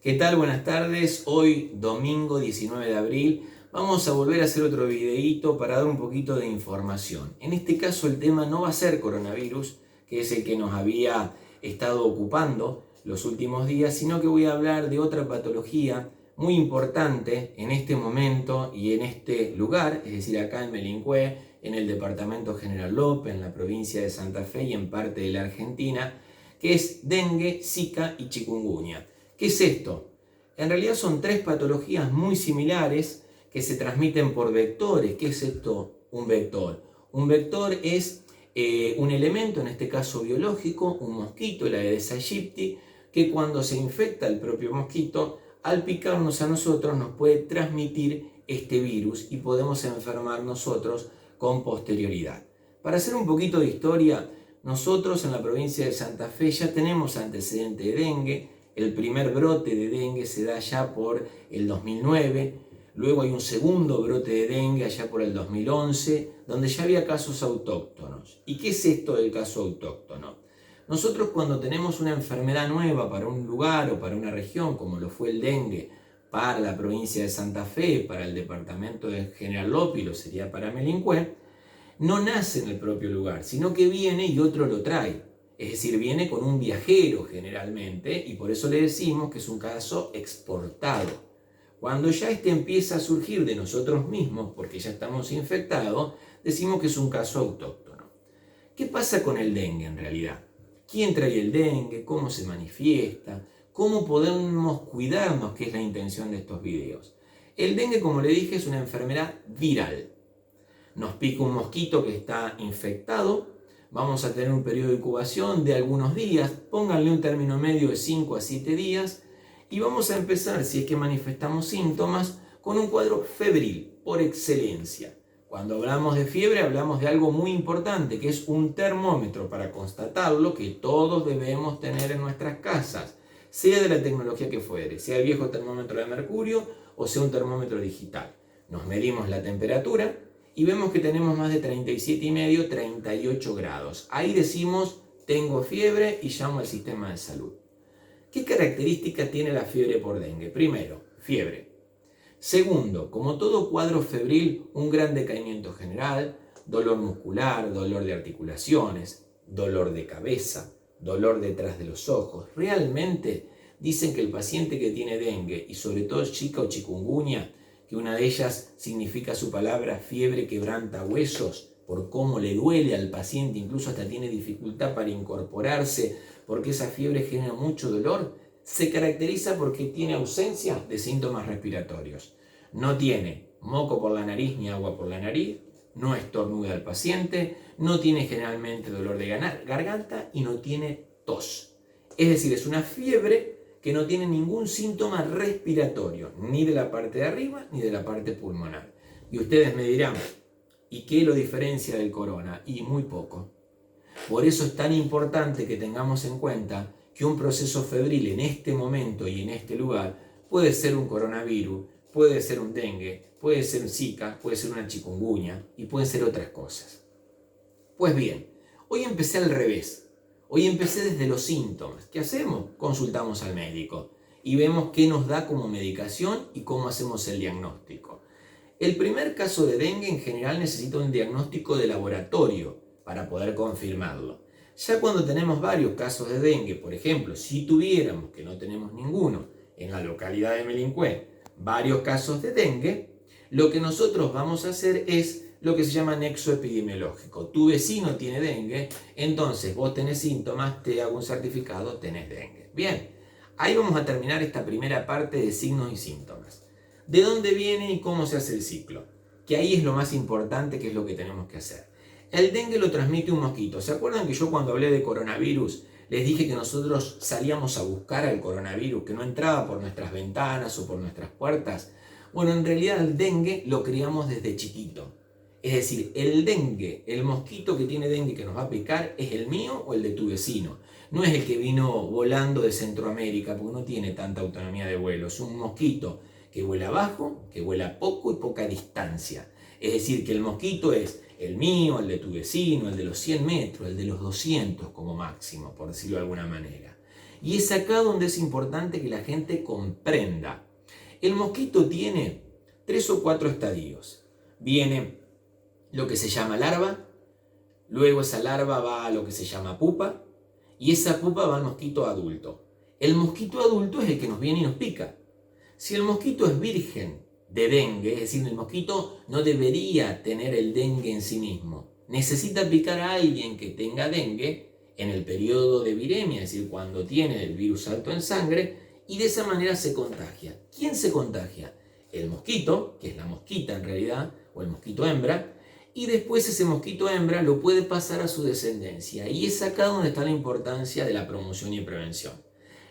¿Qué tal? Buenas tardes. Hoy, domingo 19 de abril, vamos a volver a hacer otro videíto para dar un poquito de información. En este caso el tema no va a ser coronavirus, que es el que nos había estado ocupando los últimos días, sino que voy a hablar de otra patología muy importante en este momento y en este lugar, es decir, acá en Melincué, en el departamento General López, en la provincia de Santa Fe y en parte de la Argentina, que es dengue, zika y chikungunya. ¿Qué es esto? En realidad son tres patologías muy similares que se transmiten por vectores. ¿Qué es esto? Un vector. Un vector es un elemento, en este caso biológico, un mosquito, la Aedes aegypti, que cuando se infecta el propio mosquito, al picarnos a nosotros nos puede transmitir este virus y podemos enfermar nosotros con posterioridad. Para hacer un poquito de historia, nosotros en la provincia de Santa Fe ya tenemos antecedente de dengue. El primer brote de dengue se da ya por el 2009, luego hay un segundo brote de dengue allá por el 2011, donde ya había casos autóctonos. ¿Y qué es esto del caso autóctono? Nosotros cuando tenemos una enfermedad nueva para un lugar o para una región, como lo fue el dengue para la provincia de Santa Fe, para el departamento de General López, lo sería para Melincué, no nace en el propio lugar, sino que viene y otro lo trae. Es decir, viene con un viajero generalmente y por eso le decimos que es un caso exportado. Cuando ya este empieza a surgir de nosotros mismos, porque ya estamos infectados, decimos que es un caso autóctono. ¿Qué pasa con el dengue en realidad? ¿Quién trae el dengue? ¿Cómo se manifiesta? ¿Cómo podemos cuidarnos? Que es la intención de estos videos. El dengue, como le dije, es una enfermedad viral. Nos pica un mosquito que está infectado, vamos a tener un periodo de incubación de algunos días, pónganle un término medio de 5 a 7 días, y vamos a empezar, si es que manifestamos síntomas, con un cuadro febril, por excelencia. Cuando hablamos de fiebre, hablamos de algo muy importante, que es un termómetro para constatarlo, que todos debemos tener en nuestras casas, sea de la tecnología que fuere, sea el viejo termómetro de mercurio o sea un termómetro digital. Nos medimos la temperatura y vemos que tenemos más de 37,5, 38 grados. Ahí decimos, tengo fiebre y llamo al sistema de salud. ¿Qué características tiene la fiebre por dengue? Primero, fiebre. Segundo, como todo cuadro febril, un gran decaimiento general, dolor muscular, dolor de articulaciones, dolor de cabeza, dolor detrás de los ojos. Realmente dicen que el paciente que tiene dengue, y sobre todo zika o chikungunya, que una de ellas significa su palabra fiebre quebranta huesos, por cómo le duele al paciente, incluso hasta tiene dificultad para incorporarse, porque esa fiebre genera mucho dolor, se caracteriza porque tiene ausencia de síntomas respiratorios. No tiene moco por la nariz ni agua por la nariz, no estornuda al paciente, no tiene generalmente dolor de garganta y no tiene tos. Es decir, es una fiebre que no tiene ningún síntoma respiratorio, ni de la parte de arriba ni de la parte pulmonar. Y ustedes me dirán, ¿y qué lo diferencia del corona? Y muy poco. Por eso es tan importante que tengamos en cuenta que un proceso febril en este momento y en este lugar puede ser un coronavirus, puede ser un dengue, puede ser un zika, puede ser una chikungunya y pueden ser otras cosas. Pues bien, hoy empecé al revés. Hoy empecé desde los síntomas. ¿Qué hacemos? Consultamos al médico y vemos qué nos da como medicación y cómo hacemos el diagnóstico. El primer caso de dengue en general necesita un diagnóstico de laboratorio para poder confirmarlo. Ya cuando tenemos varios casos de dengue, por ejemplo, si tuviéramos, que no tenemos ninguno, en la localidad de Melincué, varios casos de dengue, lo que nosotros vamos a hacer es lo que se llama nexo epidemiológico. Tu vecino tiene dengue, entonces vos tenés síntomas, te hago un certificado, tenés dengue. Bien, ahí vamos a terminar esta primera parte de signos y síntomas. ¿De dónde viene y cómo se hace el ciclo? Que ahí es lo más importante, que es lo que tenemos que hacer. El dengue lo transmite un mosquito. ¿Se acuerdan que yo cuando hablé de coronavirus les dije que nosotros salíamos a buscar al coronavirus, que no entraba por nuestras ventanas o por nuestras puertas? Bueno, en realidad el dengue lo criamos desde chiquito. Es decir, el dengue, el mosquito que tiene dengue que nos va a picar, ¿es el mío o el de tu vecino? No es el que vino volando de Centroamérica, porque no tiene tanta autonomía de vuelo. Es un mosquito que vuela bajo, que vuela poco y poca distancia. Es decir, que el mosquito es el mío, el de tu vecino, el de los 100 metros, el de los 200 como máximo, por decirlo de alguna manera. Y es acá donde es importante que la gente comprenda. El mosquito tiene 3 o 4 estadios. Viene lo que se llama larva, luego esa larva va a lo que se llama pupa, y esa pupa va al mosquito adulto. El mosquito adulto es el que nos viene y nos pica. Si el mosquito es virgen de dengue, es decir, el mosquito no debería tener el dengue en sí mismo, necesita picar a alguien que tenga dengue en el periodo de viremia, es decir, cuando tiene el virus alto en sangre, y de esa manera se contagia. ¿Quién se contagia? El mosquito, que es la mosquita en realidad, o el mosquito hembra, y después ese mosquito hembra lo puede pasar a su descendencia. Y es acá donde está la importancia de la promoción y prevención.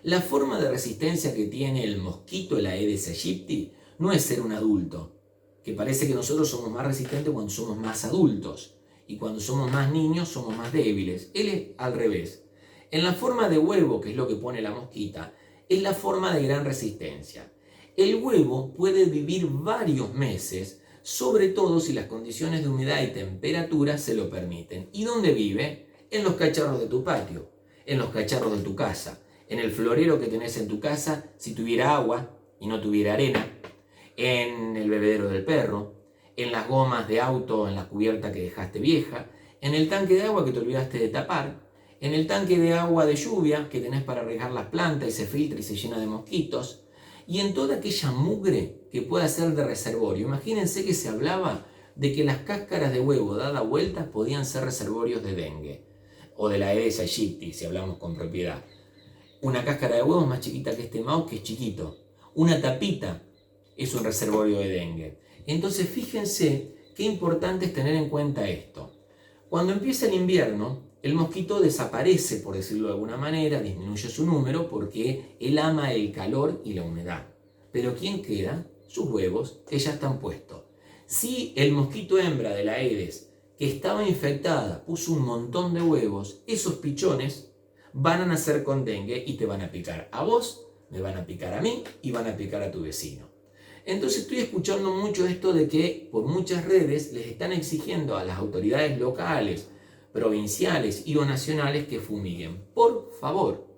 La forma de resistencia que tiene el mosquito, el Aedes aegypti, no es ser un adulto, que parece que nosotros somos más resistentes cuando somos más adultos, y cuando somos más niños somos más débiles. Él es al revés. En la forma de huevo, que es lo que pone la mosquita, es la forma de gran resistencia. El huevo puede vivir varios meses, sobre todo si las condiciones de humedad y temperatura se lo permiten. ¿Y dónde vive? En los cacharros de tu patio, en los cacharros de tu casa, en el florero que tenés en tu casa, si tuviera agua y no tuviera arena, en el bebedero del perro, en las gomas de auto, en la cubierta que dejaste vieja, en el tanque de agua que te olvidaste de tapar, en el tanque de agua de lluvia que tenés para regar las plantas y se filtra y se llena de mosquitos, y en toda aquella mugre que pueda ser de reservorio. Imagínense que se hablaba de que las cáscaras de huevo dadas vueltas podían ser reservorios de dengue, o de la Aedes aegypti, si hablamos con propiedad. Una cáscara de huevo es más chiquita que este mouse, que es chiquito. Una tapita es un reservorio de dengue. Entonces fíjense qué importante es tener en cuenta esto. Cuando empieza el invierno, el mosquito desaparece, por decirlo de alguna manera, disminuye su número porque él ama el calor y la humedad. Pero ¿quién queda? Sus huevos, que ya están puestos. Si el mosquito hembra de la Aedes, que estaba infectada, puso un montón de huevos, esos pichones van a nacer con dengue y te van a picar a vos, me van a picar a mí y van a picar a tu vecino. Entonces estoy escuchando mucho esto de que por muchas redes les están exigiendo a las autoridades locales, provinciales y o nacionales que fumiguen. Por favor,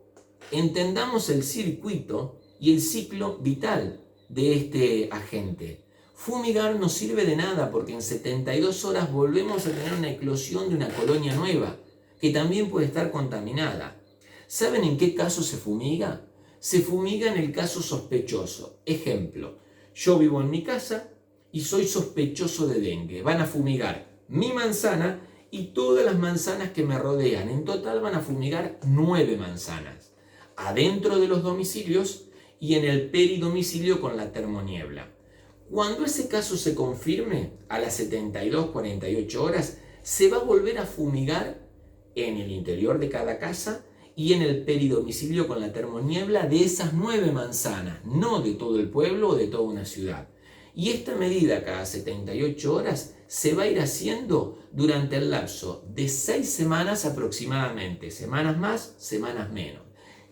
entendamos el circuito y el ciclo vital de este agente. Fumigar no sirve de nada porque en 72 horas volvemos a tener una eclosión de una colonia nueva que también puede estar contaminada. ¿Saben en qué caso se fumiga? Se fumiga en el caso sospechoso. Ejemplo, yo vivo en mi casa y soy sospechoso de dengue. Van a fumigar mi manzana y todas las manzanas que me rodean. En total van a fumigar 9 manzanas. Adentro de los domicilios y en el peridomicilio con la termoniebla. Cuando ese caso se confirme, a las 72-48 horas, se va a volver a fumigar en el interior de cada casa y en el peridomicilio con la termoniebla de esas 9 manzanas, no de todo el pueblo o de toda una ciudad. Y esta medida cada 78 horas se va a ir haciendo durante el lapso de 6 semanas aproximadamente, semanas más, semanas menos.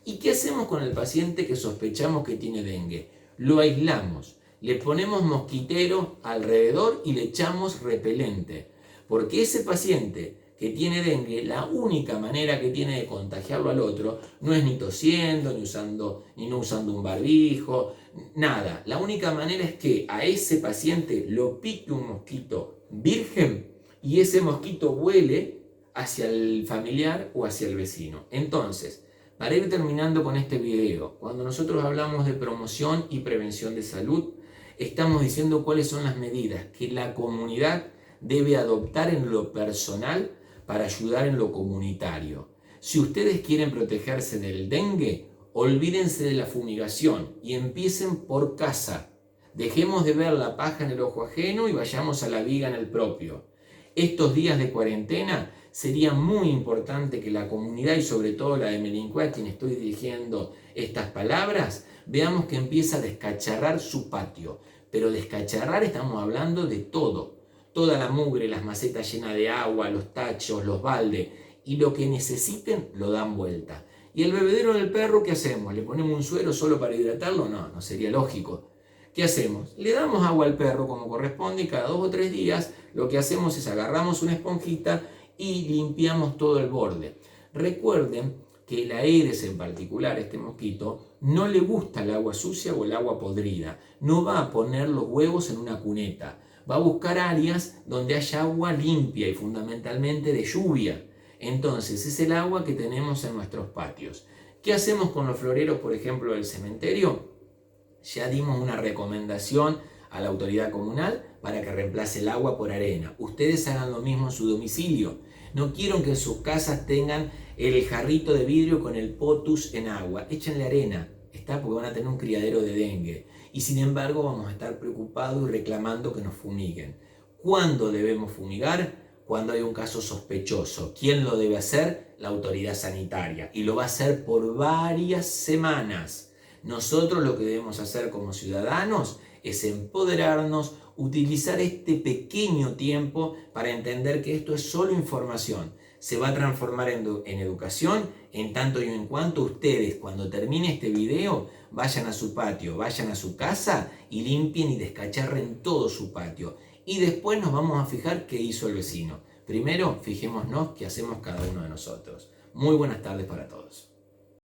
¿Y qué hacemos con el paciente que sospechamos que tiene dengue? Lo aislamos, le ponemos mosquitero alrededor y le echamos repelente, porque ese paciente que tiene dengue, la única manera que tiene de contagiarlo al otro no es ni tosiendo, ni no usando un barbijo, nada. La única manera es que a ese paciente lo pique un mosquito virgen y ese mosquito vuele hacia el familiar o hacia el vecino. Entonces, para ir terminando con este video, cuando nosotros hablamos de promoción y prevención de salud, estamos diciendo cuáles son las medidas que la comunidad debe adoptar en lo personal para ayudar en lo comunitario. Si ustedes quieren protegerse del dengue, olvídense de la fumigación y empiecen por casa. Dejemos de ver la paja en el ojo ajeno y vayamos a la viga en el propio. Estos días de cuarentena sería muy importante que la comunidad y sobre todo la de Melincue, a quien estoy dirigiendo estas palabras, veamos que empieza a descacharrar su patio. Pero descacharrar estamos hablando de todo. Toda la mugre, las macetas llenas de agua, los tachos, los baldes, y lo que necesiten lo dan vuelta. ¿Y el bebedero del perro qué hacemos? ¿Le ponemos un suero solo para hidratarlo? No, no sería lógico. ¿Qué hacemos? Le damos agua al perro como corresponde y cada 2 o 3 días lo que hacemos es agarramos una esponjita y limpiamos todo el borde. Recuerden que el Aedes en particular, este mosquito, no le gusta el agua sucia o el agua podrida. No va a poner los huevos en una cuneta. Va a buscar áreas donde haya agua limpia y fundamentalmente de lluvia. Entonces es el agua que tenemos en nuestros patios. ¿Qué hacemos con los floreros, por ejemplo, del cementerio? Ya dimos una recomendación a la autoridad comunal para que reemplace el agua por arena. Ustedes hagan lo mismo en su domicilio. No quiero que en sus casas tengan el jarrito de vidrio con el potus en agua. Échenle arena, ¿está? Porque van a tener un criadero de dengue. Y sin embargo vamos a estar preocupados y reclamando que nos fumiguen. ¿Cuándo debemos fumigar? Cuando hay un caso sospechoso. ¿Quién lo debe hacer? La autoridad sanitaria. Y lo va a hacer por varias semanas. Nosotros lo que debemos hacer como ciudadanos es empoderarnos, utilizar este pequeño tiempo para entender que esto es solo información. Se va a transformar en educación en tanto y en cuanto ustedes, cuando termine este video, vayan a su patio, vayan a su casa y limpien y descacharren todo su patio. Y después nos vamos a fijar qué hizo el vecino. Primero, fijémonos qué hacemos cada uno de nosotros. Muy buenas tardes para todos.